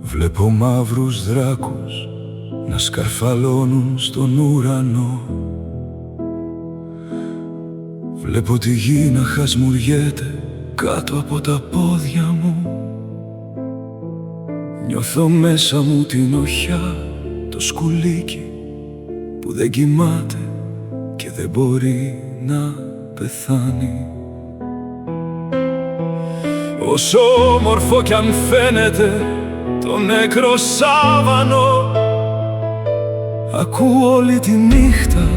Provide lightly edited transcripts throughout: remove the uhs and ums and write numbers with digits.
Βλέπω μαύρους δράκους να σκαρφαλώνουν στον ουρανό. Βλέπω τη γη να χασμουριέται κάτω από τα πόδια μου. Νιώθω μέσα μου την οχιά, το σκουλίκι που δεν κοιμάται και δεν μπορεί να πεθάνει. Όσο όμορφο κι αν φαίνεται το νεκρό σάβανο, ακούω όλη τη νύχτα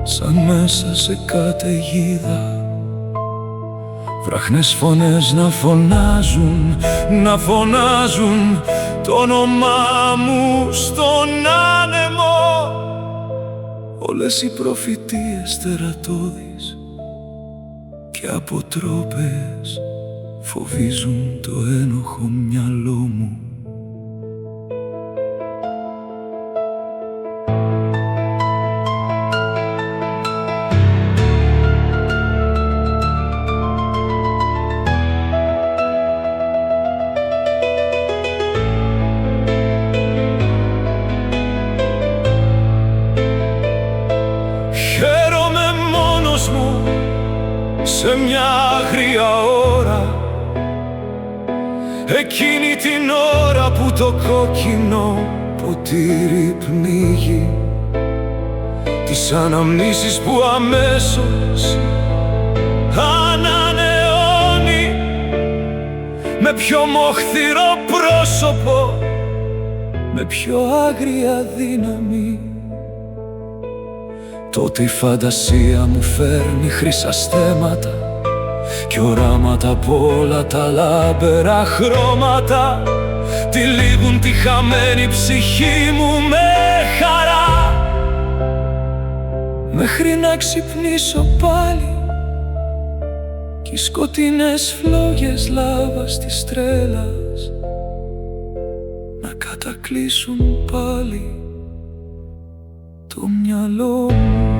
σαν μέσα σε καταιγίδα. Βραχνές φωνές να φωνάζουν, να φωνάζουν το όνομά μου στον άνεμο. Όλες οι προφητείες τερατώδεις και αποτρόπες φοβίζουν το ένοχο μυαλό μου. Χαίρομαι μόνος μου σε μια άγρια ώρα, εκείνη την ώρα που το κόκκινο ποτήρι πνίγει τις αναμνήσεις που αμέσως ανανεώνει με πιο μοχθηρό πρόσωπο, με πιο άγρια δύναμη. Τότε η φαντασία μου φέρνει χρυσά στέμματα κι οράματα από όλα τα λάμπερα χρώματα. Τυλίγουν τη χαμένη ψυχή μου με χαρά, μέχρι να ξυπνήσω πάλι κι οι σκοτεινές φλόγες λάβας της τρέλας να κατακλείσουν πάλι το μυαλό μου.